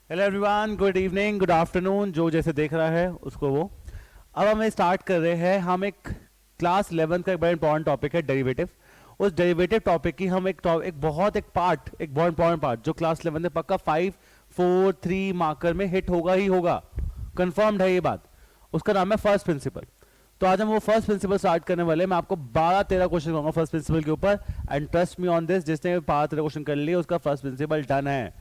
Hello everyone, good evening, good afternoon, जो जैसे देख रहा है उसको वो। अब हम स्टार्ट कर रहे हैं। हम एक क्लास 11 का एक बड़ा इंपॉर्टेंट टॉपिक है डेरिवेटिव। उस डेरिवेटिव टॉपिक की हम एक बहुत इंपॉर्टेंट पार्ट जो क्लास 11 में पक्का 5, 4, 3 मार्कर में हिट होगा ही होगा, कंफर्म्ड है ये बात। उसका नाम है फर्स्ट प्रिंसिपल। तो आज हम वो फर्स्ट प्रिंसिपल स्टार्ट करने वाले हैं। मैं आपको 12-13 क्वेश्चन दूंगा फर्स्ट प्रिंसिपल के ऊपर, and trust me on this, जिसने 12-13 क्वेश्चन कर लिए उसका फर्स्ट प्रिंसिपल डन है।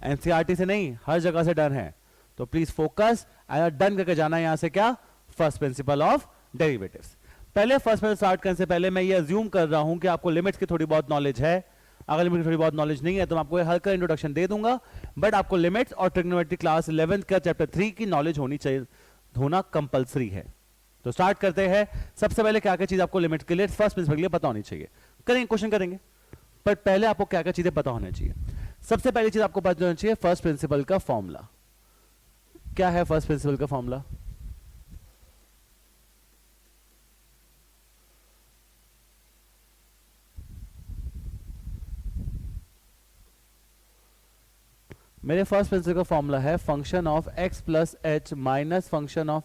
एनसीईआरटी से नहीं, हर जगह से डन है। तो प्लीज फोकस एंड डन करके जाना है यहां से क्या, फर्स्ट प्रिंसिपल ऑफ डेरिवेटिव्स। पहले फर्स्ट प्रिंसिपल स्टार्ट करने से पहले मैं ये अज्यूम कर रहा हूं कि आपको लिमिट्स की थोड़ी बहुत नॉलेज है। अगर लिमिट की थोड़ी बहुत नॉलेज नहीं है तो मैं आपको हल्का इंट्रोडक्शन दे दूंगा, बट आपको लिमिट्स और ट्रिग्नोमेट्री क्लास 11 का चैप्टर 3 की नॉलेज होनी चाहिए, होना कंपलसरी है। तो स्टार्ट करते हैं। सबसे पहले क्या क्या चीज आपको लिमिट के लिए फर्स्ट प्रिंसिपल के लिए पता होनी चाहिए। करेंगे, क्वेश्चन करेंगे, पर पहले आपको क्या क्या चीजें पता होनी चाहिए। सबसे पहली चीज आपको पता होनी चाहिए फर्स्ट प्रिंसिपल का फॉर्मूला। क्या है फर्स्ट प्रिंसिपल का फॉर्मूला? मेरे फर्स्ट प्रिंसिपल का फॉर्मूला है function of x plus h minus function of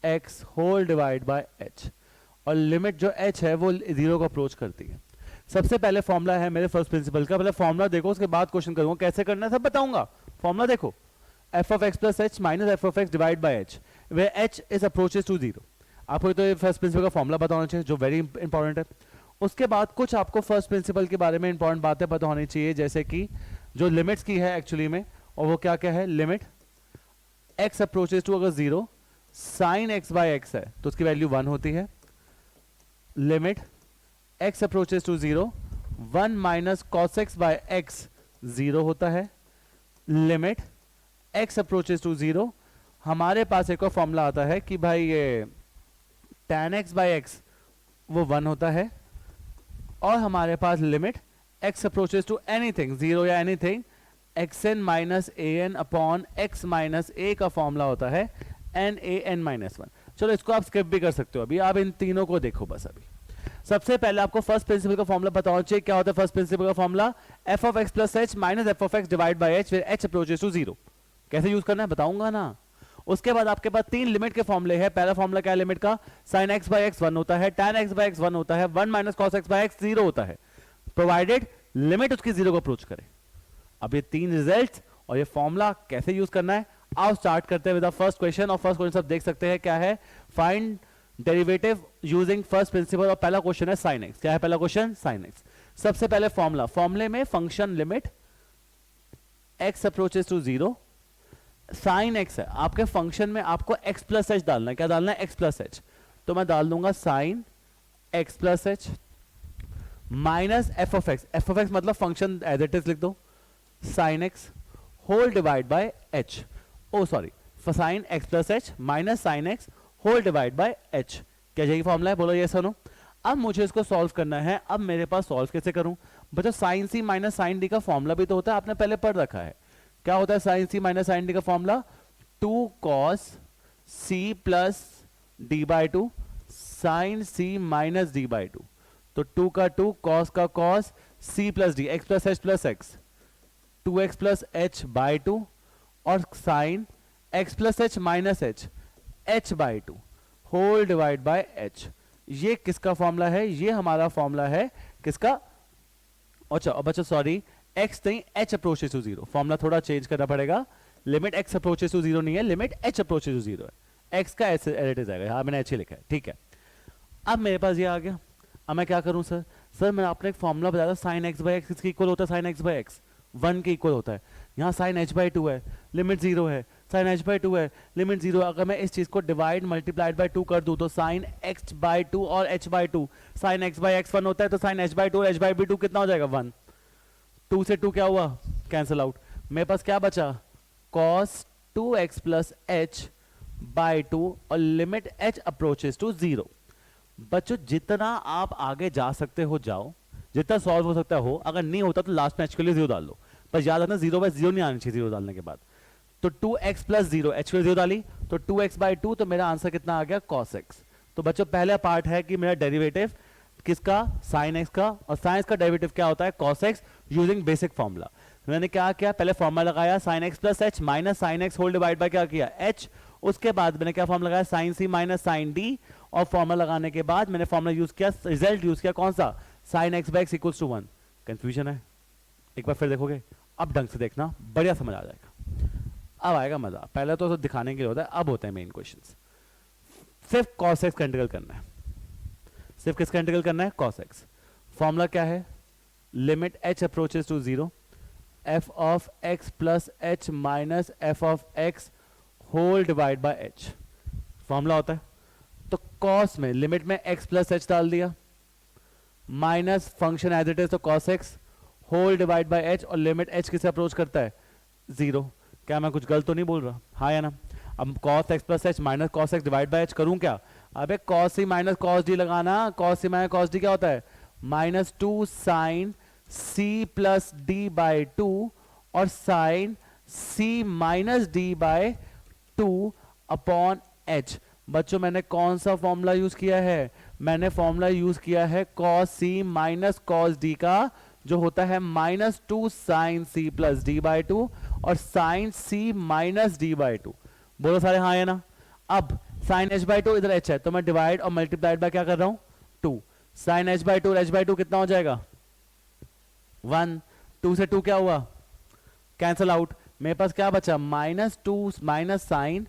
x whole divide by h, और लिमिट जो h है वो 0 को अप्रोच करती है। सबसे पहले फॉर्मूला है मेरे फर्स्ट प्रिंसिपल का। पहले फॉर्मूला देखो, उसके बाद क्वेश्चन करूंगा कैसे करना है, सब बताऊंगा। फॉर्मूला देखो, f of x plus h minus f of x divide by h, where h is approaches to 0। आपको तो ये फर्स्ट प्रिंसिपल का फॉर्मूला पता होना चाहिए, जो वेरी इंपॉर्टेंट है। उसके बाद कुछ आपको फर्स्ट प्रिंसिपल के बारे में इंपॉर्टेंट बातें पता होनी चाहिए, जैसे कि जो लिमिट्स की है एक्चुअली में, और वो क्या क्या है। लिमिट x अप्रोचेस टू, अगर 0 साइन x बाय x है तो उसकी वैल्यू 1 होती है। Limit x approaches to 0 1 minus cos x by x 0 होता है। लिमिट x अप्रोचेस टू 0, हमारे पास एक और फॉर्मूला आता है कि भाई ये tan x बाय x वो 1 होता है। और हमारे पास limit x approaches to anything 0 या anything xn minus an upon x minus a का फॉर्मूला होता है nan माइनस 1। चलो इसको आप स्किप भी कर सकते हो, अभी आप इन तीनों को देखो बस। अभी सबसे पहले आपको फर्स्ट प्रिंसिपल का फॉर्मूला पता होना चाहिए। क्या होता है फर्स्ट प्रिंसिपल का formula? f of x plus h minus f of x divide by H, फिर h अप्रोचेस टू 0। कैसे यूज करना है बताऊंगा ना। उसके बाद आपके पास 3 लिमिट के फॉर्मूले हैं। पहला फॉर्मूला क्या है लिमिट का? sin x बाय x 1 होता है, tan x बाय x 1 होता है, 1 minus cos x by x 0 होता है, प्रोवाइडेड लिमिट उसकी 0 को अप्रोच करे। अब ये 3 रिजल्ट्स और ये फॉर्मूला कैसे यूज करना है, आओ स्टार्ट करते हैं विद द फर्स्ट क्वेश्चन। और फर्स्ट क्वेश्चन सब देख सकते हैं क्या है, find derivative using first principle. और पहला क्वेश्चन है sin x। क्या है पहला क्वेश्चन? sin x। सबसे पहले फॉर्मूला, फॉर्मूले में function limit x approaches to 0 sin x है। आपके फंक्शन में आपको x प्लस एच डालना है। क्या डालना है? x plus h. तो मैं डाल दूंगा sin x plus h minus f of x. F of x मतलब फंक्शन एज इट इज लिख दो, sin x whole divide by h, oh sorry, sin x plus h minus sin x whole divide by h। क्या यही formula है? बोलो ये सुनो। अब मुझे इसको सॉल्व करना है। अब मेरे पास सॉल्व कैसे करूं? बच्चों sin c minus sin d का फॉर्मूला भी तो होता है, आपने पहले पढ़ रखा है। क्या होता है sin c minus sin d का formula? 2 cos c plus d by 2 sin c minus d by 2। तो 2 का 2, cos का cos, c plus d, x plus h plus x, 2x plus h by 2, और sine x plus h minus h by 2 whole divide by h। ये किसका formula है? ये हमारा formula है किसका? अच्छा बच्चों सॉरी, x नहीं, h अप्रोचेस टू 0। फॉर्मूला थोड़ा चेंज करना पड़ेगा। लिमिट x अप्रोचेस टू 0 नहीं है, लिमिट h अप्रोचेस टू 0 है। x का एज इट इज आएगा, हाँ मैंने h ही लिखा है, ठीक है। अब मेरे पास ये आ गया। अब मैं क्या करूं सर? सर मैंने आपने एक फॉर्मूला बताया था sin x बाई x किसके इक्वल होता है? sin x बाई x 1 के इक्वल होता है। यहाँ sin h बाई 2 है, लिमिट 0 है, sin h बाई 2 है, लिमिट 0। अगर मैं इस चीज को डिवाइड मल्टीप्लाइड बाई 2 कर दूं तो sin x बाई 2 और h by 2, sin x by x 1 होता है, तो sin h बाई 2 और h बाई 2 कितना हो जाएगा? 1। 2 से 2 क्या हुआ? Cancel out. मेरे पास क्या बचा? cos 2x plus h by 2 और लिमिट h अप्रोचेस टू 0। बच्चों जितना आप आगे जा सकते हो जाओ, जितना सॉल्व हो सकता हो। अगर नहीं होता तो लास्ट में h के लिए 0 डाल दो, पर याद रखना 0 बाय 0 नहीं आनी चाहिए 0 डालने के बाद। तो 2x प्लस 0, h के लिए 0 डाली तो 2x बाई 2, तो मेरा आंसर कितना आ गया? cos x। तो बच्चों पहला पार्ट है कि मेरा डेरिवेटिव किसका? sin x का, और sin x का डेरिवेटिव क्या होता है? cos x using basic formula. मैंने क्या किया, पहले फॉर्मूला लगाया sine x plus h minus sine x whole divide by क्या किया एच, उसके बाद मैंने क्या फॉर्मूला लगाया sine c minus sine d, और फॉर्मूला लगाने के बाद मैंने फॉर्मूला यूज किया, रिजल्ट यूज किया कौन सा, sine x by x equals to 1। Confusion है, एक बार फिर देखोगे, अब ढंग से देखना, बढ़िया समझ आ जाएगा, अब आएगा मजा। पहले तो दिखाने के लिए होता है, अब होते हैं मेन क्वेश्चंस। सिर्फ cos x का इंटीग्रल करना है, सिर्फ किसका इंटीग्रल करना है, cos x। फॉर्मूला क्या है, limit h approaches to 0 f of x plus h minus f of x whole divide by h, formula होता है। तो cos में लिमिट में x प्लस h डाल दिया, minus function as it is तो cos x whole divide by h, और limit h किसे अप्रोच करता है 0। क्या मैं कुछ गलत तो नहीं बोल रहा, हाँ या ना। अब cos x plus h minus cos x divide by h करूं क्या, अबे cos c minus cos d लगाना, cos c minus cos d क्या होता है, minus 2 sine c plus d by 2 और sine c minus d by 2 upon h। बच्चों मैंने कौन सा फॉर्मूला यूज किया है, मैंने फॉर्मूला यूज किया है cos c minus cos d का, जो होता है minus 2 sine c plus d by 2 और sine c minus d by 2। बोलो सारे हाँ या ना। अब साइन h बाई 2 इधर h है, तो मैं डिवाइड और मल्टीप्लाइड बाय क्या कर रहा हूं 2, sine h by 2 h by 2 कितना हो जाएगा 1, 2 से 2 क्या हुआ कैंसल आउट, मेरे पास क्या बचा minus 2 minus sine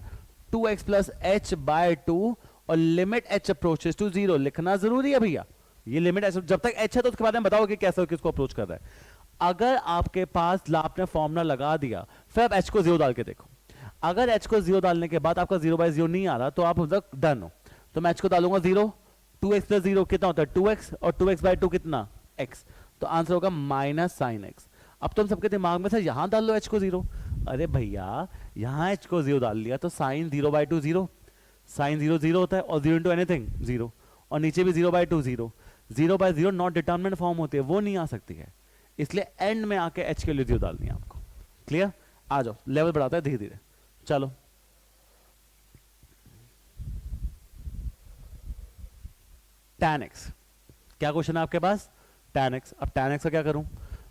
2x plus h by 2 और लिमिट h अप्रोचेस टू 0। लिखना जरूरी है भैया, ये लिमिट जब तक h है तो उसके बाद में बताओ कि कैसे किसको अप्रोच कर रहा है। अगर आपके पास आपने फॉर्मूला लगा दिया, फिर आप h को 0 डाल के देखो, अगर h को 0 डालने के बाद आपका 0 बाय 0 नहीं आ रहा तो आप डन हो। तो मैं h को डालूंगा 0, 2x प्लस 0 कितना होता है 2x, और 2x बाय 2 कितना x, तो आंसर होगा माइनस साइन x। अब तुम सबके दिमाग में से यहां डाल लो h को 0, अरे भैया यहां h को 0 डाल लिया तो साइन 0 बाय 2 0, साइन 0 0 होता है और 0 इंटू एनीथिंग 0, और नीचे भी 0 by 2 0, 0 by 0 not determinant form होती है, वो नहीं आ सकती है, इसलिए एंड में आके h के लिए 0 डालनी है आपको। क्लियर, आ जाओ लेवल बढ़ाता है धीरे धीरे, चलो tan x, क्या क्वेश्चन है आपके पास tan x। अब tan x का क्या करूं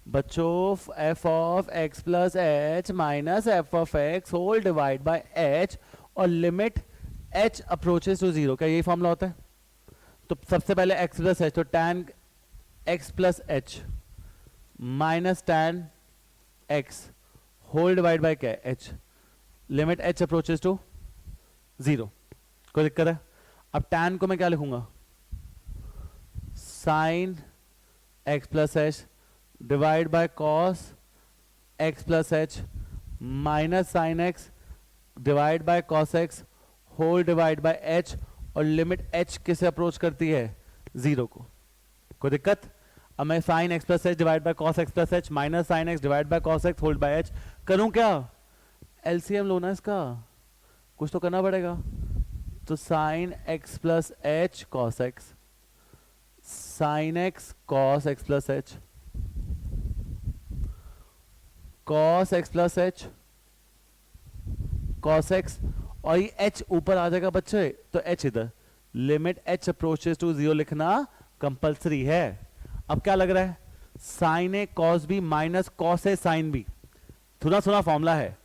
बच्चों, f of x plus h minus f of x whole divide by h और लिमिट h अप्रोचेस टू 0, क्या यही फॉर्मूला होता है। तो सबसे पहले x प्लस एच, तो tan x plus h minus tan x whole divide by क्या h, limit h approaches to 0, कोई दिक्कत है। अब tan को मैं क्या लिखूंगा sine x plus h divide by cos x plus h minus sine x divide by cos x whole divide by h, और लिमिट h किसे अप्रोच करती है 0 को, कोई दिक्कत। अब मैं sine x plus h divide by cos x plus h minus sine x divide by cos x whole by h करूं क्या, एलसीएम लो ना इसका, कुछ तो करना पड़ेगा। तो sine x plus h cos x, sign x cos x plus h, cos x plus h cos x, और ये h ऊपर आ जाएगा बच्चे तो h इधर, लिमिट h अप्रोचेस टू 0 लिखना कंपलसरी है। अब क्या लग रहा है sine a cos b minus cos a sine B, थोड़ा सुना फॉर्मूला है,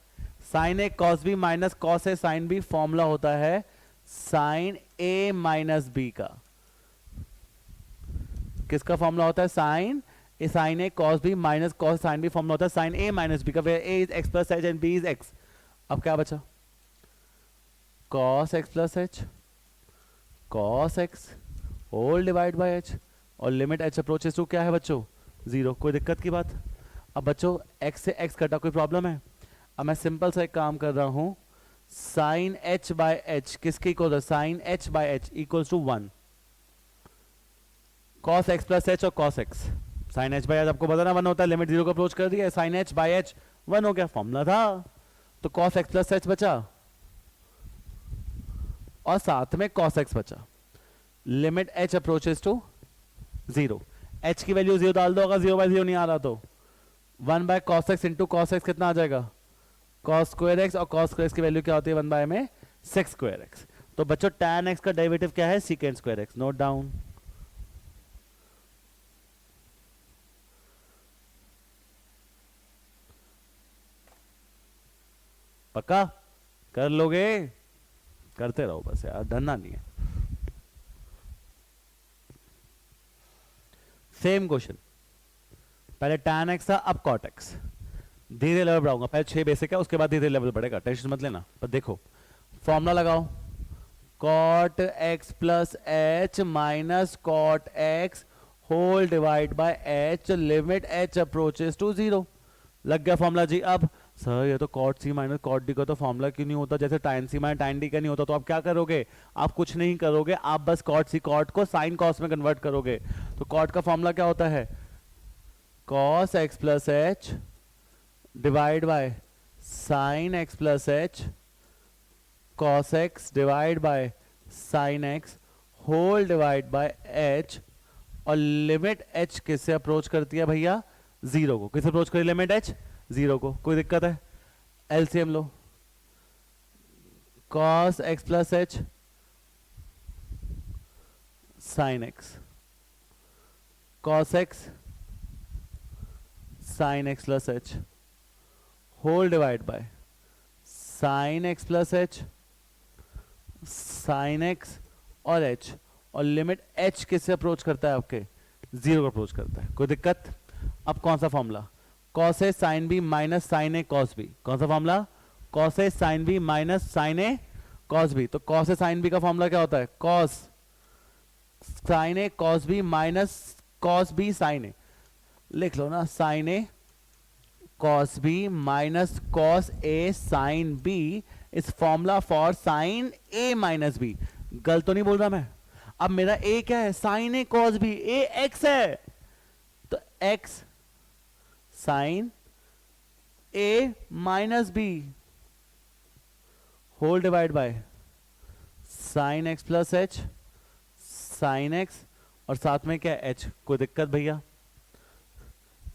sine a cos b minus cos a sine b formula होता है साइन ए माइनस बी का। किसका फॉर्मूला होता है sine a cos b minus cos sine b, formula होता है साइन ए माइनस बी का, where a is x plus h and b is x. अब क्या बचा cos x plus h cos x whole divide by h, और limit h approaches to क्या है बच्चों 0, कोई दिक्कत की बात। अब बच्चों x से x कटा, कोई प्रॉब्लम है। अब मैं सिंपल सा एक काम कर रहा हूं, साइन h बाय एच किसके इक्वल है sine h by h equals to 1, cos x plus h और cos x, sine h by h आपको बताना 1 होता है, लिमिट 0 को अप्रोच कर दिया, साइन h बाय एच 1 हो गया, फॉर्मूला था। तो cos x प्लस एच बचा और साथ में cos x बचा, limit h approaches to 0, h की वैल्यू 0 डाल दो, अगर 0 बाय 0 नहीं आ रहा तो 1 by cos x into cos x कितना आ जाएगा cos स्क्वायर x, और cos स्क्वायर x की वैल्यू क्या होती है 1 बाय में sec स्क्वायर x। तो बच्चों tan x का डेरिवेटिव क्या है secant square x, note down. पक्का कर लोगे? करते रहो बस यार, डरना नहीं है। सेम क्वेश्चन, पहले tan x था, अब cot x। धीरे लेवल बढ़ाऊंगा, पहले 6 बेसिक है, उसके बाद धीरे लेवल बढ़ेगा, टेंशन मत लेना। पर देखो फॉर्मूला लगाओ, cot x plus h minus cot x whole divide by h, limit h approaches to 0। लग गया फॉर्मूला जी। अब सर ये तो cot c minus cot d का तो फॉर्मूला क्यों नहीं होता, जैसे tan c minus tan d का नहीं होता? तो आप क्या करोगे? आप कुछ नहीं करोगे, आप बस cot c cot को sin cos में कन्वर्ट करोगे। तो cot का फॉर्मूला क्या होता है? cos x plus h divide by sine x plus h cos x divide by sign x whole divide by h, और लिमिट h किससे अप्रोच करती है भैया? 0 को। किससे अप्रोच करी लिमिट h? 0 को। कोई दिक्कत है? एलसीएम लो, cos x plus h sine x, cos x sign x plus h whole divide by sign x plus h sine x और h, और लिमिट h किससे अप्रोच करता है? आपके 0 को अप्रोच करता है। कोई दिक्कत? अब कौन सा formula? cos a sin b minus sine a cos b। कौन सा formula? cos a sin b minus sine a cos b। तो cos a sin b का फॉर्मूला क्या होता है? cos sin a cos b minus cos b sin a। लिख लो ना, sin a cos b minus cos a sin b is formula for sin a minus b। गलत तो नहीं बोल रहा मैं? अब मेरा a क्या है? sin a cos b, a x है, तो x sin a minus b whole divide by sin x plus h sin x, और साथ में क्या है? h। कोई दिक्कत भैया?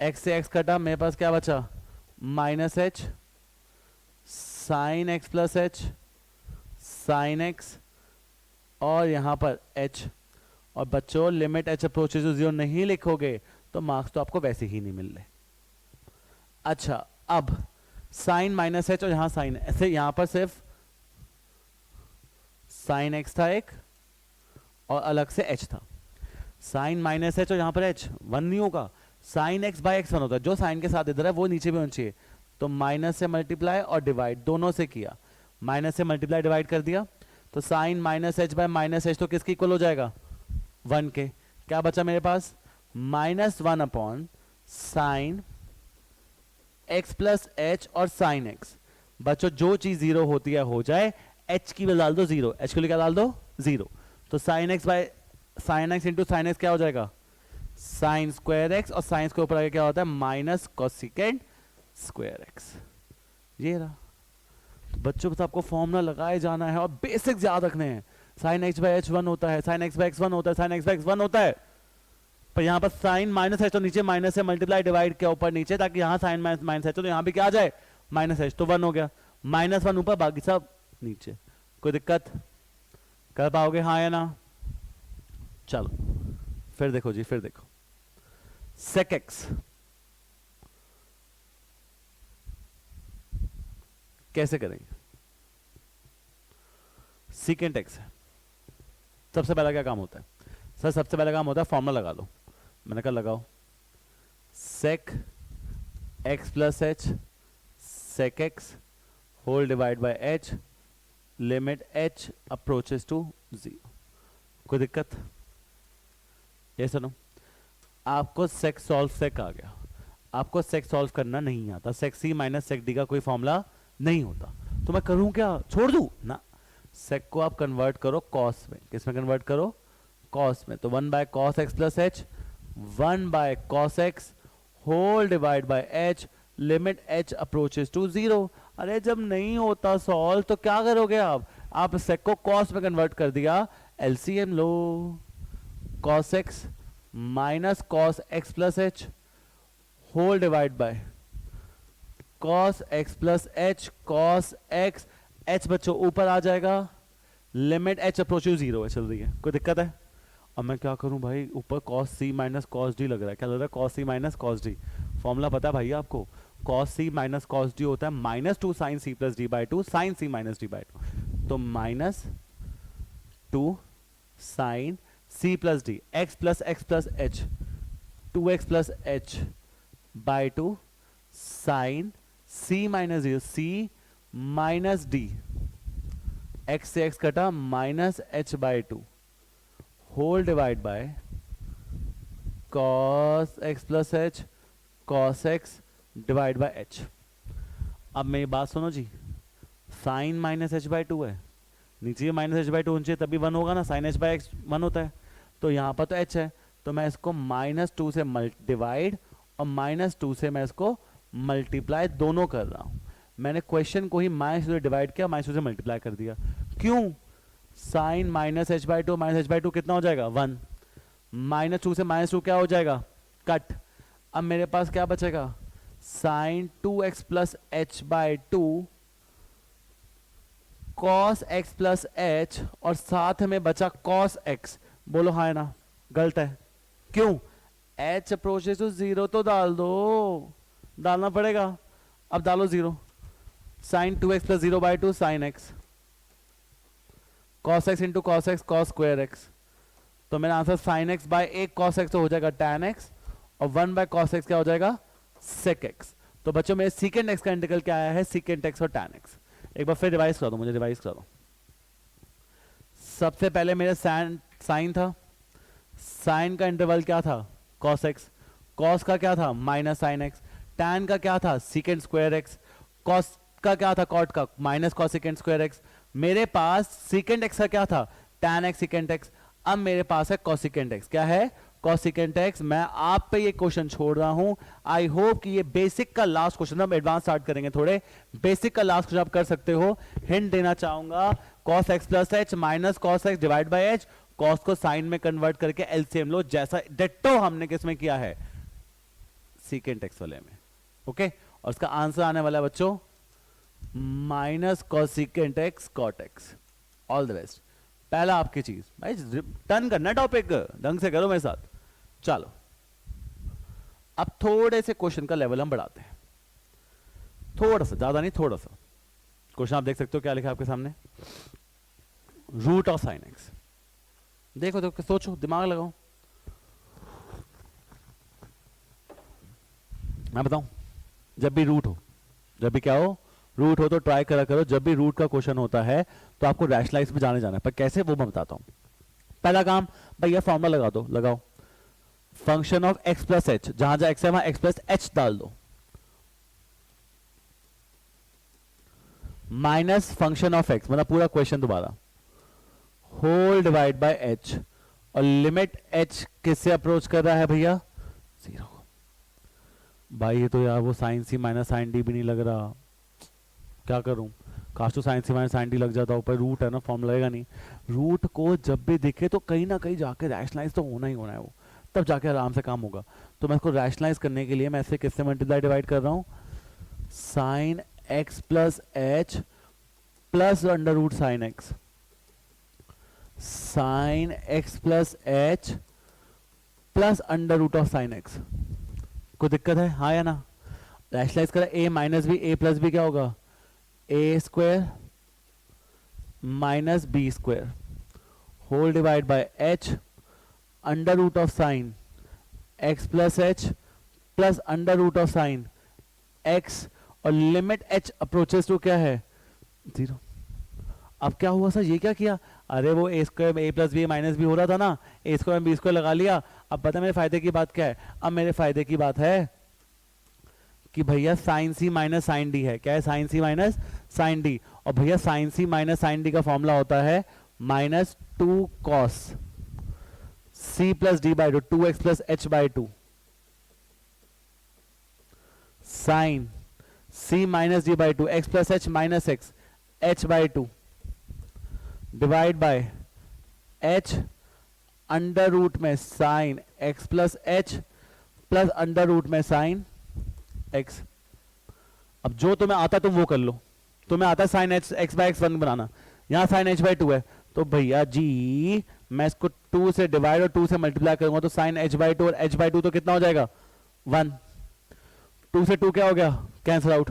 x से x कटा, मेरे पास क्या बचा? Minus h sine x plus h sine x, और यहां पर h। और बच्चों लिमिट h अप्रोचेस टू 0 नहीं लिखोगे तो मार्क्स तो आपको वैसे ही नहीं मिल रहे। अच्छा, अब साइन माइनस h और यहां साइन, ऐसे यहां पर सिर्फ साइन x था एक, और अलग से h था। साइन माइनस h और यहां पर h 1 नहीं होगा, साइन x बाय x 1 होता है। जो साइन के साथ इधर है वो नीचे भी होना चाहिए। तो माइनस से मल्टीप्लाई और डिवाइड दोनों से किया, माइनस से मल्टीप्लाई डिवाइड कर दिया, तो sine minus h by minus h तो किसके इक्वल हो जाएगा? 1 के। क्या बचा मेरे पास? Minus 1 upon sine x plus h और साइन x। बच्चों जो चीज 0 होती है हो जाए, h की वैल्यू डाल दो 0, h के लिए क्या डाल दो? 0। तो sine x by sign x into sine x क्या हो जाएगा? साइन स्क्वायर x, और साइंस के ऊपर आगे क्या होता है? Minus cosecant square x। ये रहा। तो बच्चों बस आपको फॉर्मूला लगाए जाना है और बेसिक्स याद रखने हैं। साइन x बाय h 1 होता है, साइन x बाय x 1 होता है, साइन x बाय x 1 होता है। पर यहाँ पर साइन माइनस h तो नीचे माइनस से मल्टीप्लाई डिवाइड के ऊपर नीचे, ताकि यहाँ साइन माइनस h तो यहाँ भी क्या आ जाए? माइनस h, तो 1 हो गया। माइनस 1 ऊपर, बाकी सब नीचे। कोई दिक्कत? कर पाओगे हाँ या ना? चलो फिर देखो जी, फिर देखो sec x कैसे करेंगे? सीकेंट x है। सबसे पहला क्या काम होता है? सर सबसे पहला काम होता है फॉर्मूला लगा लो। मैंने कहा लगाओ, sec x plus h sec x whole divide by h, limit h approaches to 0। कोई दिक्कत? ये सुनो, आपको sec सॉल्व sec आ गया, आपको sec सॉल्व करना नहीं आता, sec c minus sec d का कोई फॉर्मूला नहीं होता, तो मैं करूं क्या? छोड़ दूं ना। sec को आप कन्वर्ट करो cos में। किस में कन्वर्ट करो? cos में। तो 1 by cos x plus h, 1 by cos x whole divide by h, limit h approaches to 0। अरे जब नहीं होता सॉल्व तो क्या करोगे आप? आप sec को cos में कन्वर्ट कर दिया, एलसीएम लो, cos x minus cos x plus h whole divide by cos x plus h, cos x, h बच्चों ऊपर आ जाएगा, लिमिट h अप्रोच 0 है, चल रही है। कोई दिक्कत है? अब मैं क्या करूं भाई? ऊपर cos c minus cos d लग रहा है। क्या लग रहा है? cos c minus cos d। Formula पता है भाई आपको? Cos c minus cos d होता है minus two sine c plus d by two sine c minus d by two, तो minus two sine c plus d x plus h 2x plus h by two sine c minus d c minus d x से x कटा minus h by two whole divide by cos x plus h cos x divide by h. अब मेरी बात सुनो जी, sine minus h by two है, नीचे minus h by to होना चाहिए तभी वन होगा ना, sine h by x one होता है, तो यहाँ पर तो एच है, तो मैं इसको माइनस टू से डिवाइड और माइनस टू से मैं इसको मल्टीप्लाई दोनों कर रहा हूँ। मैंने क्वेश्चन को ही माइनस टू से डिवाइड किया, माइनस टू से मल्टीप्लाई कर दिया। क्यों? Sine minus h by two minus h by two कितना हो जाएगा? वन। माइनस टू से माइनस टू क्या हो जाएगा? कट। अब मेरे पास क्या बचेगा? Sine 2x plus h by two cos x plus h और साथ में बचा कॉस एक्स। बोलो हाँ है ना? गलत है। क्यों? एच अप्रोचेस टू जीरो तो डाल दो, डालना पड़ेगा। अब डालो zero. Sine 2x plus zero by two sine x, cos x into cos x cos square x, तो मेरा आंसर साइन एक्स बाय एक कॉस एक्स तो हो जाएगा टैन एक्स और वन बाय कॉस एक्स क्या हो जाएगा? Sec x. तो बच्चों मेरे सीकेंट एक्स का इंटीग्रल क्या आया है? सीकेंट एक्स और टैन एक्स। एक बार फिर रिवाइज करा दो, मुझे रिवाइज करा दो। सबसे पहले मेरा साइन था, साइन का इंटरवल क्या था? Cos x. कॉस का क्या था? Minus sine x. टैन का क्या था? Secant square x. कॉस का क्या था? कॉट का minus cos secant square x. मेरे पास सीकेंट एक्स का क्या था? Tan x secant x. अब मेरे पास है कॉसिकेंट एक्स। क्या है? Cosecant x. मैं आप पे ये क्वेश्चन छोड़ रहा हूं। आई होप कि ये बेसिक का लास्ट क्वेश्चन, हम एडवांस स्टार्ट करेंगे थोड़े, बेसिक का लास्ट क्वेश्चन आप कर सकते हो। हिंट देना चाहूंगा, cos x plus h minus cos x divide by H, cos को साइन में कन्वर्ट करके एलसीएम लो, जैसा डिट्टो हमने किसमें किया है? सीकेंट एक्स वाले में। ओके, और उसका आंसर आने वाला है बच्चों minus cosecant x cot x. All the best. पहला आपकी चीज भाई टर्न करना टॉपिक, ढंग से करो मेरे साथ। चलो अब थोड़े से क्वेश्चन का लेवल हम बढ़ाते हैं, थोड़ा सा, ज्यादा नहीं थोड़ा सा। क्वेश्चन आप देख सकते हो क्या लिखा है आपके सामने? Root of sine x. देखो देखो, सोचो, दिमाग लगाओ। मैं बताऊं, जब भी रूट हो, जब भी क्या हो, रूट हो, तो ट्राई करा करो जब भी रूट का क्वेश्चन होता है तो आपको रैशनलाइज पे जाने जाना है। पर कैसे वो मैं बताता हूं। पहला काम भैया फॉर्मूला लगा दो, लगाओ। Function of x plus H, जहां जहां एक्स है वहां एक्स प्लस एच डाल दो, माइनस फंक्शन ऑफ एक्स, मतलब पूरा क्वेश्चन दोबारा, होल डिवाइड बाय एच, और लिमिट एच किससे अप्रोच कर रहा है भैया? जीरो। भाई ये तो यार वो sign c minus sine D भी नहीं लग रहा, क्या करूं? काश तो sign c minus sine D लग जाता, ऊपर रूट है ना, फॉर्म लगेगा नहीं। रूट को जब भी दिखे तो कहीं ना कहीं जाके रैशनलाइज तो होना ही होना है, वो तब जाके आराम से काम होगा। तो मैं इसको रैशनलाइज करने के लिए मैं इसे किससे मल्टीप्लाई डिवाइड कर रहा हूं? Sine x plus h plus under root sine x, sine x plus h plus under root of sine x. कोई दिक्कत है? हाँ या ना? रैशनलाइज करा, a minus b, a plus b क्या होगा? A square minus b square whole divide by h under root of sine x plus h plus under root of sine x, और लिमिट एच अप्रोचेस टू क्या है? Zero. अब क्या हुआ sir, ये क्या किया? अरे वो ए स्क्वायर ए प्लस बी माइनस बी हो रहा था ना, ए स्क्वायर बी स्क्वायर लगा लिया। अब पता है मेरे फायदे की बात क्या है? अब मेरे फायदे की बात है कि भैया sine c minus sine d है। क्या है? Sine c minus sine d. और भैया sine c minus sine d का फॉर्मूला होता है minus two cos c plus d by two, 2x plus h by two, sine c minus d by two, x plus h minus x h by two divide by h under root में sine x plus h plus under root में sine x. अब जो तुम्हें आता तुम वो कर लो। तुम्हें आता है sine x by x one बनाना, यहां साइन एच बाई टू है, तो भैया जी मैं इसको 2 से डिवाइड और 2 से मल्टीप्लाई करूंगा, तो साइन एच बाई टू और एच बाई टू तो कितना हो जाएगा? 1। 2 से 2 क्या हो गया? Cancel out.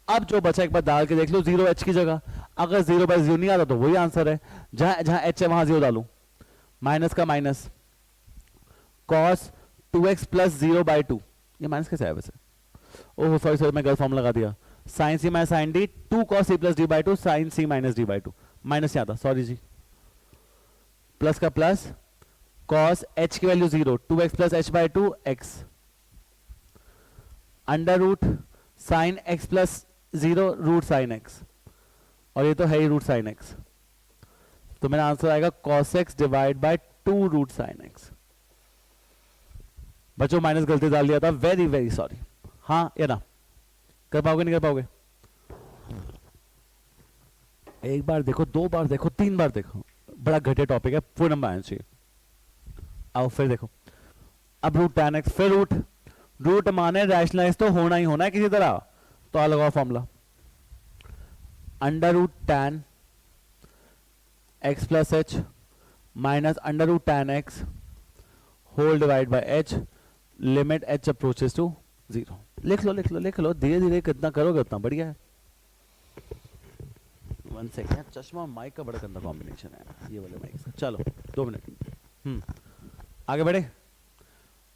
अब जो बचा एक बार डाल के देख लो 0h की जगह, अगर 0/0 नहीं आता तो वही आंसर है, जहां जहां h है वहां 0 डालू, माइनस का माइनस, cos 2x प्लस 0/2, ये माइनस कैसे आया वैसे, ओह सॉरी सॉरी मैं गलत फॉर्म लगा दिया, sine c minus sine d 2 cos c plus d/2 sine c minus d/2, minus यहाँ था सॉरी जी, प्लस का प्लस, cos h की value 0, 2x plus h/2 x, under root sine x plus 0 root sine x, और ये तो है ही root sine x, तो मेरा आंसर आएगा cos x divide by 2 root sine x। बच्चों माइनस गलती डाल दिया था, वेरी वेरी सॉरी। हाँ या ना, कर पाओगे नहीं कर पाओगे? एक बार देखो, 2 बार देखो, 3 बार देखो, बड़ा घटिया टॉपिक है, फुल नंबर आना चाहिए। आओ फिर देखो, अब रूट tan x, फिर रूट माने रैशनलाइज तो होना ही होना है किसी तरह, तो आ लगाओ formula, under root tan x plus h minus under root tan x whole divide by h, limit h approaches to 0। लिख लो लिख लो लिख लो, धीरे धीरे कितना करोगे उतना बढ़िया है। 1 सेकेंड, चश्मा और माइक का बड़ा गंदा कॉम्बिनेशन है ये वाले माइक से। चलो 2 मिनट, आगे बढ़े।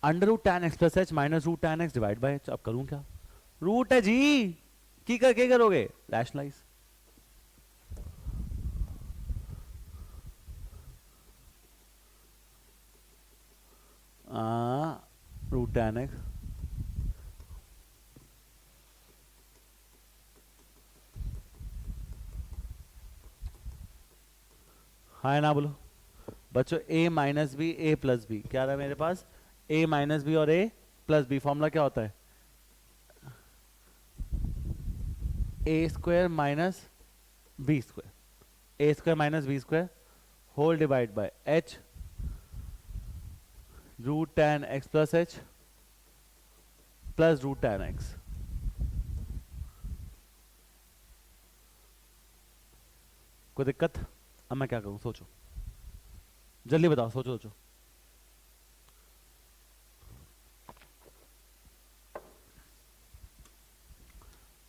Under root tan x plus h minus root tan x divide by h, अब करूं क्या, रूट है जी, की करके करोगे रैशनलाइज, रूट tan x हाँ ना बोलो बच्चों, a minus b a plus b, क्या रहा है मेरे पास, a माइनस बी और a प्लस बी, फॉर्मूला क्या होता है, a square minus b square, a square minus b square whole divide by h root tan x plus h plus root tan x। कोई दिक्कत? अब मैं क्या करूं, सोचो जल्दी बताओ, सोचो सोचो।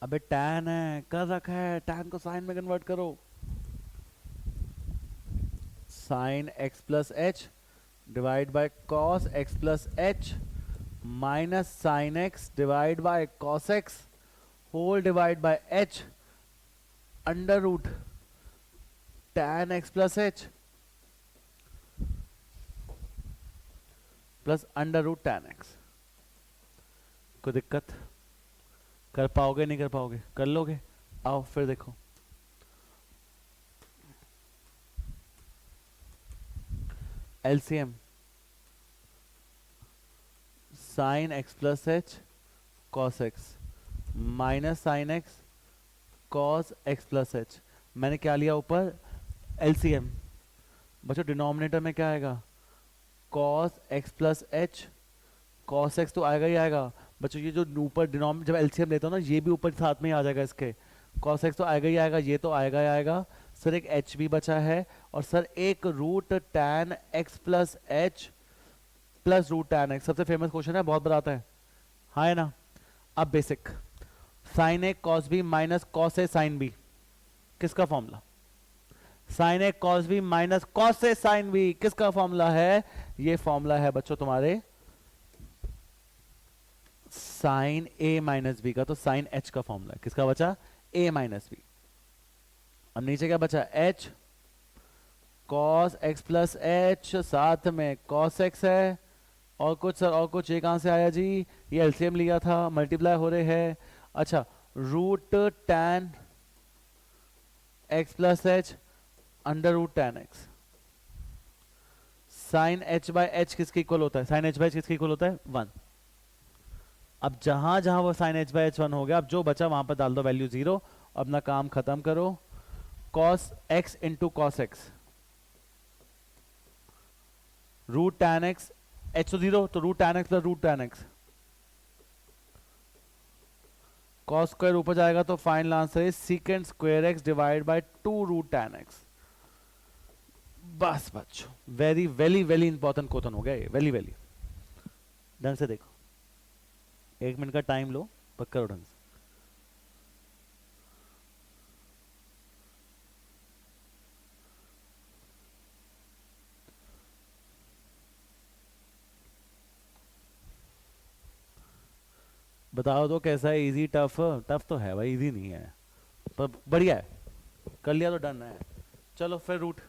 अबे tan है, कर रखा है, tan को साइन में कन्वर्ट करो, sine x plus h divide by cos x plus h minus sine x divide by cos x whole divide by h under root tan x plus h plus under root tan x। कोई दिक्कत? कर पाओगे नहीं कर पाओगे? कर लोगे? आओ फिर देखो, LCM sine x plus h cos x minus sine x cos x plus h, मैंने क्या लिया ऊपर, एलसीएम। बच्चों डिनोमिनेटर में क्या आएगा, cos x plus h, cos x तो आएगा ही आएगा बच्चों, ये जो ऊपर डिनोमिनेटर जब एलसीएम लेता हूँ ना, ये भी ऊपर साथ में ही आ जाएगा इसके, कॉस x तो आएगा ही आएगा, ये तो आएगा ही आएगा सर, एक h भी बचा है, और सर एक root tan x plus h plus root tan x, सबसे फेमस क्वेश्चन है, बहुत बार आता है, हाँ है ना। अब basic, sine a cos b minus cos a sine b, किसका फॉर्मूला, sine a cos b minus cos a sine b, किसका फॉर्मूला है, ये फॉर्मूला है बच्चों तुम्हारे साइन ए माइनस बी का, तो साइन एच का फॉर्मूला, किसका बचा, ए माइनस बी। अब नीचे क्या बचा, h cos x plus H, साथ में कॉस एक्स है, और कुछ सर और कुछ, ये कहां से आया जी, ये एलसीएम लिया था, मल्टीप्लाई हो रहे हैं, अच्छा root tan x plus h under root tan x, sine h by h किसके इक्वल होता है, साइन एच बाय एच किसके इक्वल होता है, 1। अब जहां जहां वो साइन एच बाय एच 1 हो गया, अब जो बचा वहां पर डाल दो वैल्यू 0, अपना काम खत्म करो, cos x into cos x, root tan x, h तो 0 तो root tan x plus root tan x, cos square ऊपर जाएगा तो फाइनल आंसर है secant square x divide by 2 root tan x. बस बच्चों, very very very important question हो गया ये, वेरी वेरी। ढंग से देखो, 1 मिनट का टाइम लो, पर करो ढंग से। बताओ तो कैसा है, इजी टफ? टफ तो है भाई, इजी नहीं है, पर बढ़िया है, कर लिया तो डन है। चलो फिर रूट,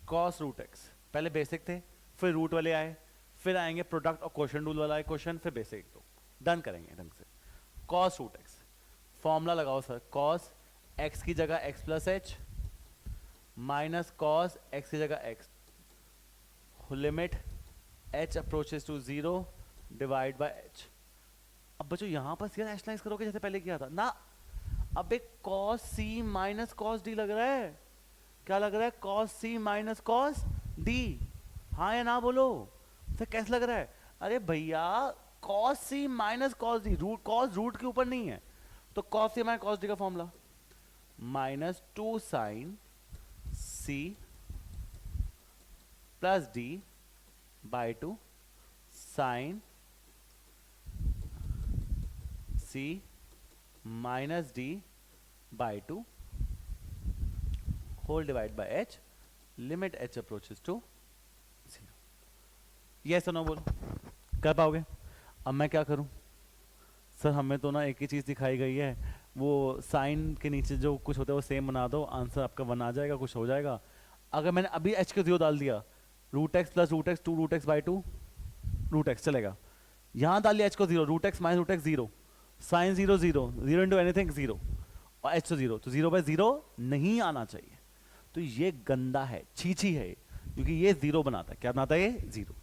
कॉस रूट एक्स, पहले बेसिक थे, फिर रूट वाले आए, फिर आएंगे प्रोडक्ट और क्वेश्चन रूल वाला क्वेश्चन, फिर बेसिक, तो डन करेंगे ढंग से। कॉस रूट एक्स, फॉर्मूला लगाओ सर, कॉस एक्स की जगह x plus h minus cos x की जगह x, limit h approaches to zero divide by h. अब बच्चों यहां पर सीधा रैशनलाइज करोगे जैसे पहले किया था ना। अब एक cos c minus cos D लग रहा है, क्या लग रहा है, cos c minus cos D, हाँ या ना बोलो, सर कैसे लग रहा है? अरे भैया cos c minus cos d, root cos root के ऊपर नहीं है, तो cos c minus cos d का formula minus two sine c plus d by two sine c minus d by two whole divide by h, limit h approaches to zero. Yes no बोलो, कर पाओगे? अब मैं क्या करूं sir, हमें तो ना एक ही चीज दिखाई गई है, वो साइन के नीचे जो कुछ होता है वो सेम बना दो, आंसर आपका 1 आ जाएगा, कुछ हो जाएगा। अगर मैंने अभी एच को 0 डाल दिया, root x plus root x two root x by two root x चलेगा, यहाँ डाल दिया एच को 0, root x minus root x 0, sine 0 0 0 into anything 0 और एच तो 0, तो 0 बाई 0 नहीं आना चाहिए, तो ये गंदा है, छीछी है, क्योंकि ये 0 बनाता है, क्या बनाता है ये 0।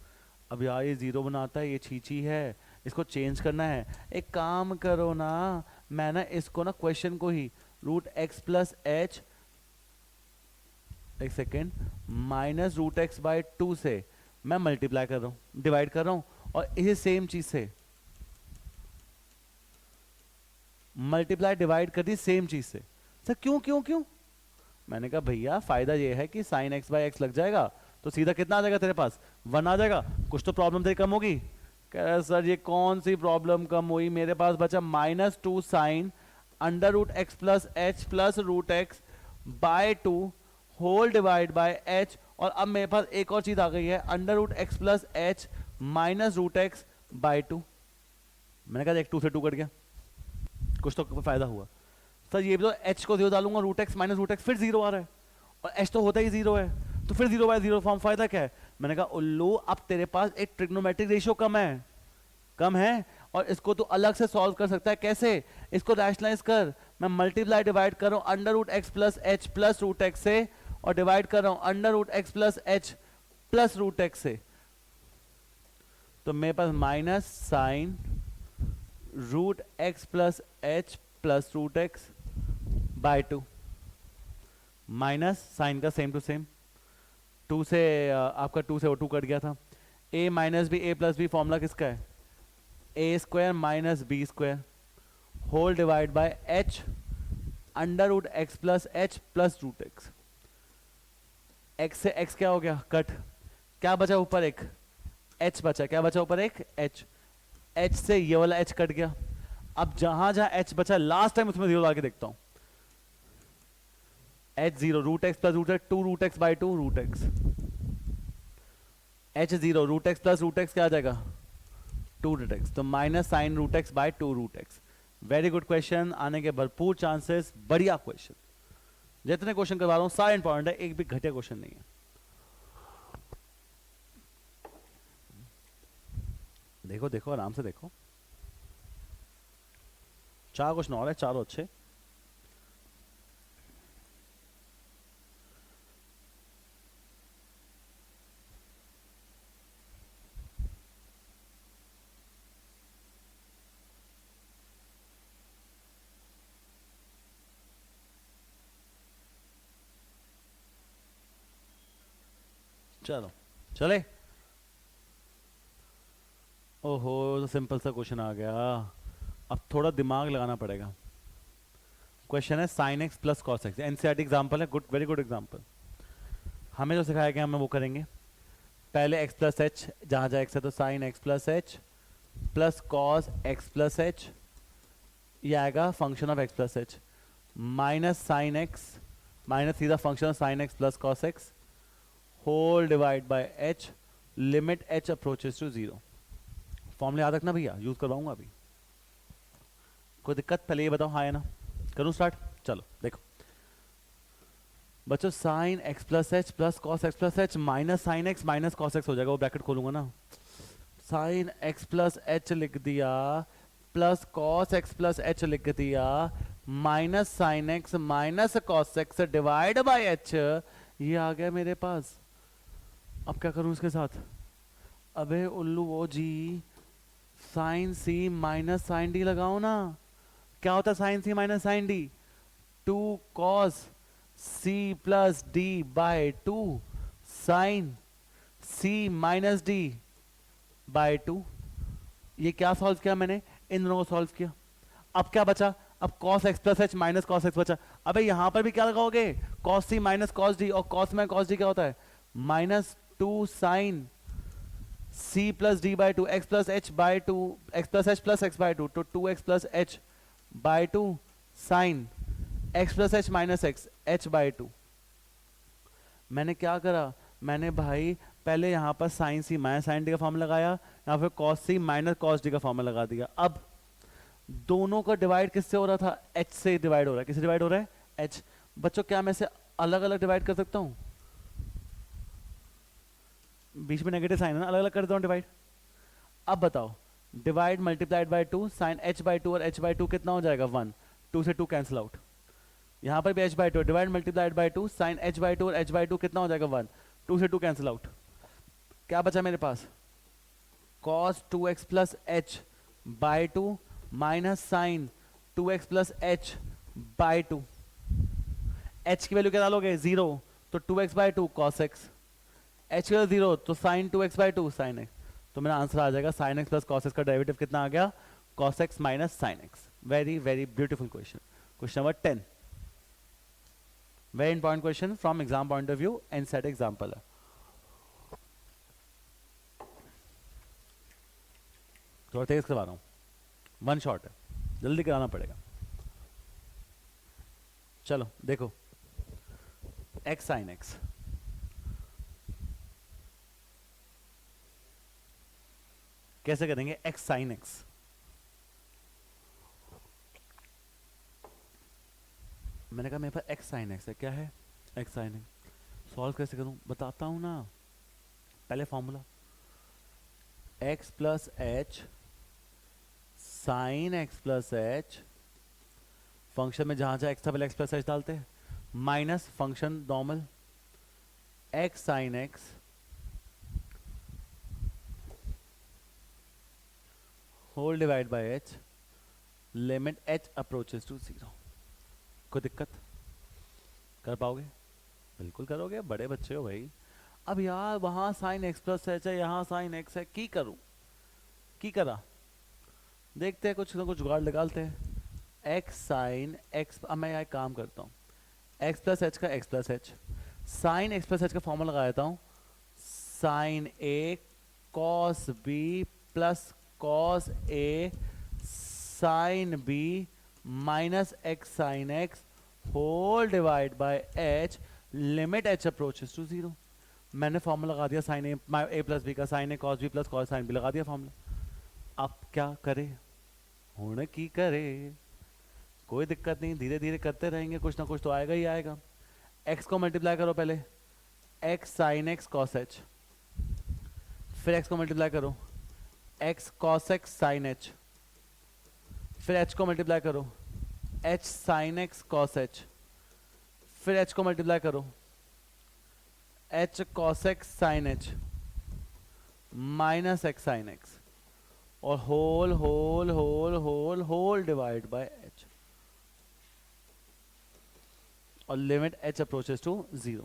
अब यार ये 0 बनाता है, ये छीछी है, इसको चेंज करना है। एक काम करो ना, मैं ना इसको ना क्वेश्चन को ही रूट एक्स प्लस एच, एक second, minus root x by two से मैं मल्टीप्लाई कर रहा हूँ, डिवाइड कर रहा हूँ, और इसे सेम चीज से मल्टीप्लाई डिवाइड कर दी सेम चीज से। सर क्यों क्यों क्यों? मैंने कहा भैया फायदा ये है कि साइन एक्स बाई एक्स लग जाएगा, तो सीधा कितना आ जाएगा तेरे पास, 1 आ जाएगा, कुछ तो प्रॉब्लम तेरी कम होगी। कह रहा सर ये कौन सी प्रॉब्लम कम हुई, मेरे पास बचा minus two sine under root x plus h plus root x by two whole divide by h, और अब मेरे पास एक और चीज आ गई है, under root x plus h minus root x by two. मैंने कहा एक 2 से 2 कट गया, कुछ तो फायदा हुआ। सर ये भी तो एच को 0 डालूंगा, root x minus root x फिर 0 आ रहा है, और एच तो होता ही 0 है, तो फिर 0 बाय 0 फॉर्म, फायदा क्या है? मैंने कहा उल्लू अब तेरे पास एक ट्रिग्नोमेट्रिक रेशियो कम है, और इसको तो अलग से सॉल्व कर सकता है। कैसे? इसको रैशनलाइज कर, मैं मल्टीप्लाई डिवाइड कर रहा हूं under root x plus h plus root x से, और डिवाइड कर रहा हूं under root x plus h plus root x से, तो मेरे पास minus sine root x plus h plus root x by two, minus sine का सेम टू सेम, 2 से आपका 2 से वो 2 कट गया था, a minus b a plus b formula किसका है, a square minus b square whole divide by h under root x plus h plus root x. X से एक्स क्या हो गया, कट, क्या बचा ऊपर, एक एच बचा, क्या बचा ऊपर, एक एच, एच से ये वाला एच कट गया। अब जहां जहां एच बचा लास्ट टाइम उसमें 0 ला के देखता हूं, h 0 root x plus root x two root x by two root x, h 0 root x plus root x क्या आ जाएगा, 2 रूट एक्स, तो minus sine root x by 2 root x. Very good question, आने के भरपूर chances, बढ़िया question, जितने question करवा रहा हूं सारे इंपॉर्टेंट है, एक भी घटिया क्वेश्चन नहीं है। देखो देखो आराम से देखो, 4 क्वेश्चन और है, चारों अच्छे। चलो चले, ओहो तो सिंपल सा क्वेश्चन आ गया, अब थोड़ा दिमाग लगाना पड़ेगा। क्वेश्चन है sine x plus cos x, NCERT example है, गुड, वेरी गुड एग्जांपल। हमें जो सिखाया गया हमें वो करेंगे। पहले एक्स प्लस एच, जहाँ जहाँ एक्स है तो sine x plus h plus cos x plus h, ये आएगा function of x plus h, minus sine x, minus सीधा function of sine x plus cos x whole divide by h limit h approaches to 0। Formula याद रखना भैया, use करवाऊंगा अभी। कोई दिक्कत? पहले ये बताओ हाँ या ना। करूँ स्टार्ट? चलो देखो बच्चों, sign x plus h plus cos x plus h minus sine x minus cos x हो जाएगा। वो ब्रैकेट खोलूंगा ना, साइन एक्स प्लस एच लिख दिया plus cos x plus H लिख दिया minus sine x minus cos x divide by H, ये आ गया मेरे पास। अब क्या करूं इसके साथ? अबे उल्लू वो जी, sine c minus sine d लगाओ ना। क्या होता है sine c minus sine d? 2 cos c plus d by 2 sine c minus d by 2। ये क्या सॉल्व किया मैंने? इन दोनों को सॉल्व किया। अब क्या बचा? अब cos x plus h minus cos x बचा। अबे यहां पर भी क्या लगाओगे? cos c minus cos d, और cos में cos d क्या होता है? Minus 2 sine c plus d by 2 x plus h by 2 x plus h plus x by 2 तो 2x plus h by 2 sine x plus h minus x h by 2। मैंने क्या करा? मैंने भाई पहले यहां पर sine c minus sine d का फॉर्मूला लगाया, यहाँ पे cos c minus cos d का फॉर्मूला लगा दिया। अब दोनों का डिवाइड किससे हो रहा था? h से डिवाइड हो रहा है। किससे डिवाइड हो रहा है? h। बच्चों क्या मैं से अलग अलग डिवाइड कर सकता हूँ? बीच में नेगेटिव साइन है ना, अलग अलग कर देता हूँ डिवाइड। अब बताओ, divide multiplied by 2 sine h by 2 और h बाई 2 कितना हो जाएगा? 1। 2 से 2 कैंसिल आउट। यहाँ पर भी h by 2 divide multiplied by 2 sine h by 2 और h बाई 2 कितना हो जाएगा? 1। 2 से 2 कैंसिल आउट। क्या बचा मेरे पास? cos 2x plus h by 2 minus sine 2x plus h by 2। h की वैल्यू क्या डालोगे? 0, तो 2x by 2 cos x। h की वैल्यू 0 तो sign 2x by 2 sine x। तो मेरा आंसर आ जाएगा sine x plus cos x का डेरिवेटिव कितना आ गया? cos x minus sine x। Very very beautiful question. Question number 10, very important question from exam point of view, एनसेट example है। थोड़ा तेज करवा रहा हूँ, वन शॉट है, जल्दी कराना पड़ेगा। चलो देखो, x साइन x, कैसे करेंगे? x साइन x, मैंने कहा मेरे पास x साइन x है। क्या है? x sign x। सॉल्व कैसे करूं? बताता हूं ना। पहले formula x plus h sine x plus h, function में जहां जहां x था पहले x प्लस एच डालते हैं, minus function normal x sign x whole divide by h limit h approaches to 0। कोई दिक्कत? कर पाओगे? बिल्कुल करोगे, बड़े बच्चे हो भाई। अब यार वहां साइन एक्स प्लस एच है, यहाँ साइन एक्स है, की करूं? की करा? देखते हैं, कुछ ना कुछ जुगाड़ निकालते हैं। एक्स साइन एक्स, अब मैं यहाँ काम करता हूँ, एक्स प्लस एच का x plus h, sine x plus h का फॉर्मूला लगा देता हूँ, sine a cos b plus cos a sine b minus x sine x whole divide by h limit h approaches to 0। मैंने formula लगा दिया sine a plus b का, sine a cos b plus cos sine b लगा दिया formula. अब क्या करे? होने की करे, कोई दिक्कत नहीं, धीरे धीरे करते रहेंगे, कुछ ना कुछ तो आएगा ही आएगा। x को मल्टीप्लाई करो पहले, x sine x cos h, फिर x को मल्टीप्लाई करो x cos x sine h, फिर h को मल्टीप्लाई करो h sine x cos h, फिर h को मल्टीप्लाई करो h cos x sine h minus x sine x, और whole whole whole whole whole divide by h, और limit h approaches to 0।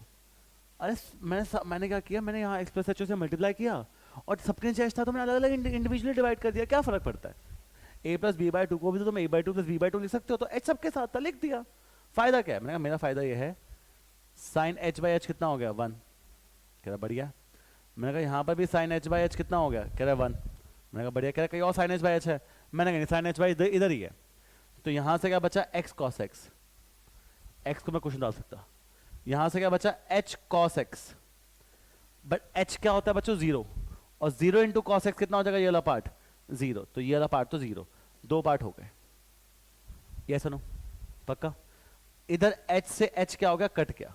अरे मैंने क्या किया? मैंने यहाँ x प्लस एच से मल्टीप्लाई किया, और सबके नीचे h था तो मैंने अलग अलग इंडिविजुअली डिवाइड कर दिया। क्या फर्क पड़ता है? a प्लस बी बाई 2 को भी तो तुम a by 2 plus b by 2 लिख सकते हो, तो h सबके साथ था, लिख दिया। फायदा क्या है? मैंने कहा मेरा फायदा ये है, साइन h बाई एच कितना हो गया? 1। कह रहा बढ़िया। मैंने कहा यहाँ पर भी साइन h बाई एच कितना हो गया? कह रहा 1। मैंने कहा बढ़िया। कह रहा कहीं और साइन h बाई एच है? मैंने कहा साइन h बाई इधर ही है। तो यहाँ से क्या बचा? x cos x, x को मैं क्वेश्चन डाल सकता। यहाँ से क्या बचा? h cos x, but H क्या होता है बच्चों, जीरो, और जीरो इंटू कॉस एक्स कितना हो जाएगा, ये वाला पार्ट जीरो, तो ये वाला पार्ट तो जीरो, दो पार्ट हो गए, ये सुनो पक्का। इधर एच से एच क्या हो गया, कट गया,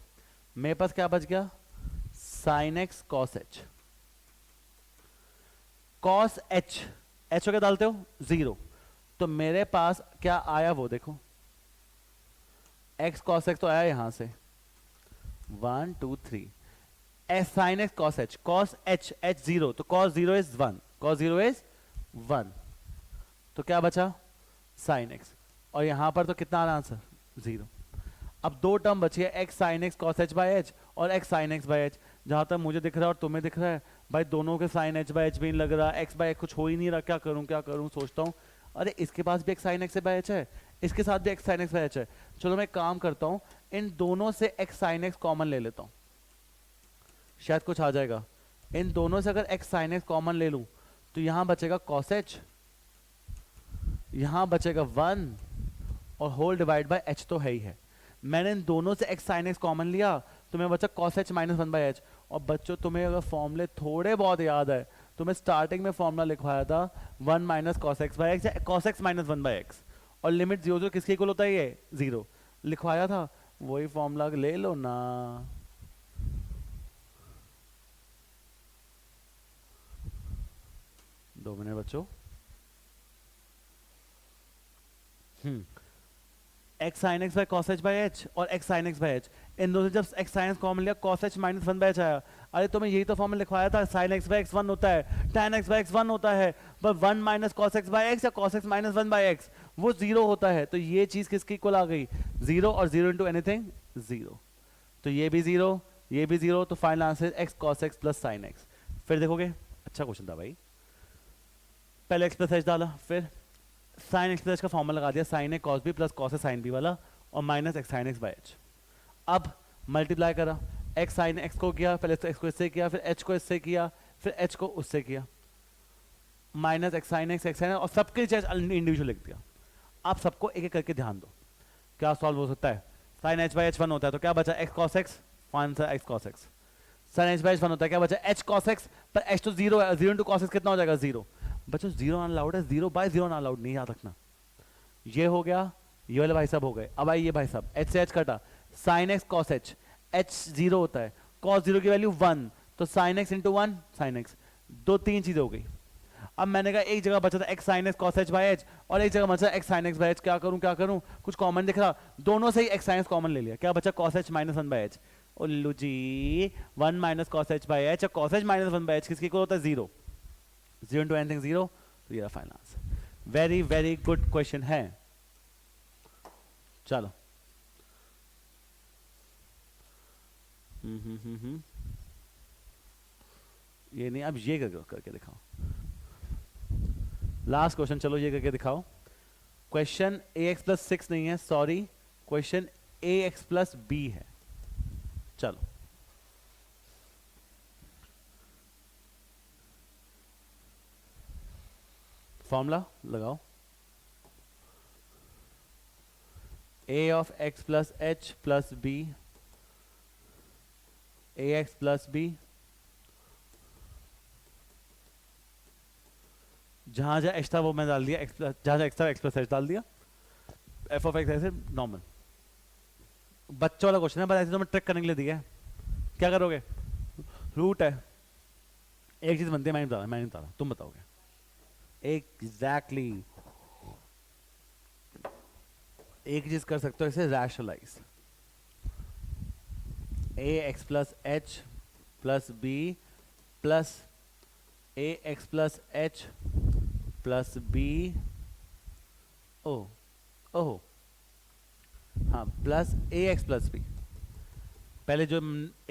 मेरे पास क्या बच गया, sign x cos h, cos h, H हो क्या डालते हो, जीरो, तो मेरे पास क्या आया वो देखो, एक्स कॉस एक्स तो आया यहां से 1 2 3, as sine x cos h, cos h, h zero, तो cos zero is 1, cos zero is 1, तो क्या बचा साइन एक्स, और यहां पर तो कितना आ रहा आंसर, जीरो। अब दो टर्म बची है, x sine x cos h by h और x sine x by h, जहां तक मुझे दिख रहा है और तुम्हें दिख रहा है भाई दोनों के साइन एच बाई एच भी नहीं लग रहा, एक्स बाई एक्स कुछ हो ही नहीं रहा, क्या करूं क्या करूं, सोचता हूं अरे इसके पास भी एक साइन एक्स बाई एच है, इसके साथ भी x sine x by H है, चलो मैं काम करता हूं, इन दोनों से एक्स साइन एक्स कॉमन ले लेता हूं, शायद कुछ आ जाएगा। इन दोनों से अगर एक्स साइन एक्स कॉमन ले लूं तो यहां बचेगा कॉस एच, यहां बचेगा 1 और होल डिवाइड बाय एच तो है ही है, मैंने इन दोनों से एक्स साइन एक्स कॉमन लिया तो मैं बचा cos h minus 1 by h. और बच्चों तुम्हें अगर फॉर्मूले थोड़े बहुत याद है तो मैं स्टार्टिंग में फॉर्मूला लिखवाया था 1 minus cos x by x या cos x minus 1 by x, और लिमिट जीरो जीरो किसके इक्वल होता है, ये जीरो लिखवाया था, वही फॉर्मूला ले लो ना। दो मिनट बच्चों, x sine x by cos h by h और x sine x by h, इन दोनों से जब एक्स साइन एक्स कॉमन लिया cos h minus 1 by h आया, अरे तुम्हें यही तो फॉर्मूला लिखवाया था, साइन एक्स बाई एक्स 1 होता है, tan एक्स बाई एक्स 1 होता है, पर 1 minus cos x by x या cos x minus 1 by x वो जीरो होता है, तो ये चीज किसकी इक्वल आ गई, जीरो, और जीरो इंटू एनीथिंग जीरो, तो ये भी जीरो ये भी जीरो, तो final answer x cos x plus sine x. फिर देखोगे अच्छा क्वेश्चन था भाई, पहले एक्स प्लस एच डाला, फिर साइन एक्स प्लस का फॉर्मूला लगा दिया, sine a cos b plus cos a sine B वाला, और minus x sine x by H, अब मल्टीप्लाई करा, एक्स साइन एक्स को किया, पहले एक्स को इससे किया, फिर एच को इससे किया, फिर एच को उससे किया, माइनस एक्स साइन एक्स और सबके चीज इंडिविजुअल लिख दिया। आप सबको एक एक करके ध्यान दो, क्या सॉल्व हो सकता है, साइन एच बाई एच 1 होता है तो क्या बचा x cos x, answer x cos x, sine h by h 1 होता है क्या बचा एच कॉस एक्स, पर एच तो जीरो है, जीरो इंटू कॉस एक्स कितना हो जाएगा जीरो, बच्चों जीरो नॉट अलाउड है, zero by zero not allowed, नहीं याद रखना। ये हो गया, ये वाले भाई साहब हो गए, अब आइए भाई साहब एच से एच कटा, sign x cos h, h zero होता है, कॉस जीरो की वैल्यू 1, तो sine x into 1 sine x, दो तीन चीजें हो गई। अब मैंने कहा एक जगह बचा था x sine x cos h by h और एक जगह बचा x sine x by h, क्या करूं कुछ कॉमन दिख रहा, दोनों से ही एक्स साइन एक्स कॉमन ले लिया, क्या बचा cos h minus 1 by h, उल्लू जी 1 minus cos h by h और cos h minus 1 by h किसकी इक्वल होता है zero, zero into anything zero, तो ये final answer. Very very good question है, चलो ये नहीं, अब ये करके दिखाओ, लास्ट क्वेश्चन, चलो ये करके दिखाओ। क्वेश्चन ए एक्स प्लस 6 नहीं है, sorry, question a x plus b है, चलो फॉर्मूला लगाओ, a of x plus h plus b, a x plus b, जहां जहां एक्स था वो मैं डाल दिया, एक्स प्लस जहां जहां एक्स था एक्स प्लस एच डाल दिया, एफ ऑफ एक्स ऐसे नॉर्मल, बच्चों वाला क्वेश्चन है, बस ऐसे तो मैं ट्रिक करने के लिए दिया है, क्या करोगे, रूट है, एक चीज बनती है, मैं नहीं बता रहा, तुम बताओगे, एग्जैक्टली एक चीज कर सकते हो इसे rationalise, a x plus h plus b plus a x plus h plus b, ओ ओहो हाँ, plus a x plus b, पहले जो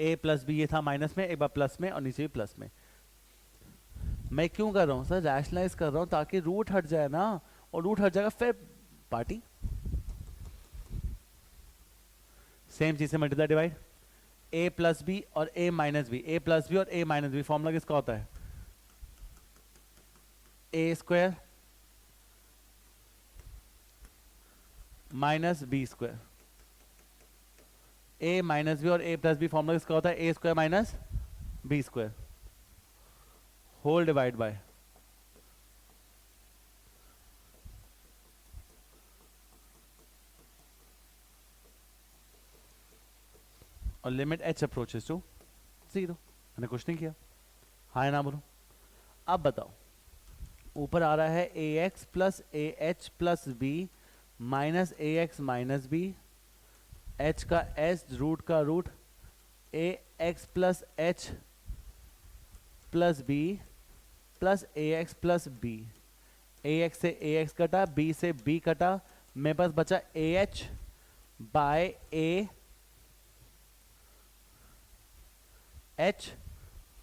ए प्लस बी ये था माइनस में, एक बार प्लस में और नीचे भी प्लस में, मैं क्यों कर रहा हूँ सर, रैशनलाइज कर रहा हूँ ताकि रूट हट जाए ना, और रूट हट जाएगा फिर पार्टी, सेम चीज से multiply divide, a plus b और a minus b, a plus b और ए माइनस बी, फॉर्मूला किसका होता है, a square minus b square, a minus b और ए प्लस बी फॉर्मूला किसका होता है, a square minus b square whole divide by और लिमिट एच अप्रोचेस टू 0। मैंने कुछ नहीं किया, हाँ ना बोलो। अब बताओ, ऊपर आ रहा है a x plus a h plus b minus a x minus b, h का एच रूट का रूट, a x plus h plus b plus a x plus b. A x से ए एक्स कटा, बी से b कटा, मेरे पास बचा a h by a h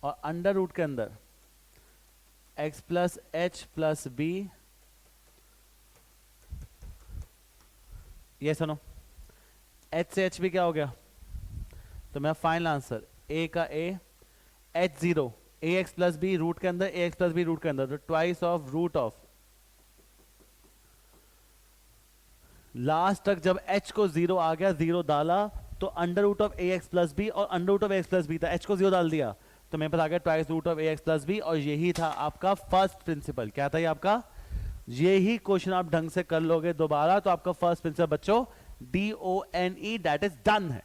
और अंडर रूट के अंदर x plus h plus b. ये सुनो, h से h भी क्या हो गया, तो मेरा फाइनल आंसर a का a, h zero, a x plus b root के अंदर, a x plus b root के अंदर, तो twice of root of last तक जब h को 0 आ गया, 0 डाला तो under root of a x plus b और under root of x plus b था, h को 0 डाल दिया तो मेरे पास आ गया twice root of a x plus b. और यही था आपका फर्स्ट प्रिंसिपल। क्या था ये आपका? यही क्वेश्चन आप ढंग से कर लोगे दोबारा तो आपका फर्स्ट प्रिंसिपल बच्चों DONE दैट इज डन है।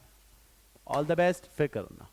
ऑल द बेस्ट, फिर करो ना।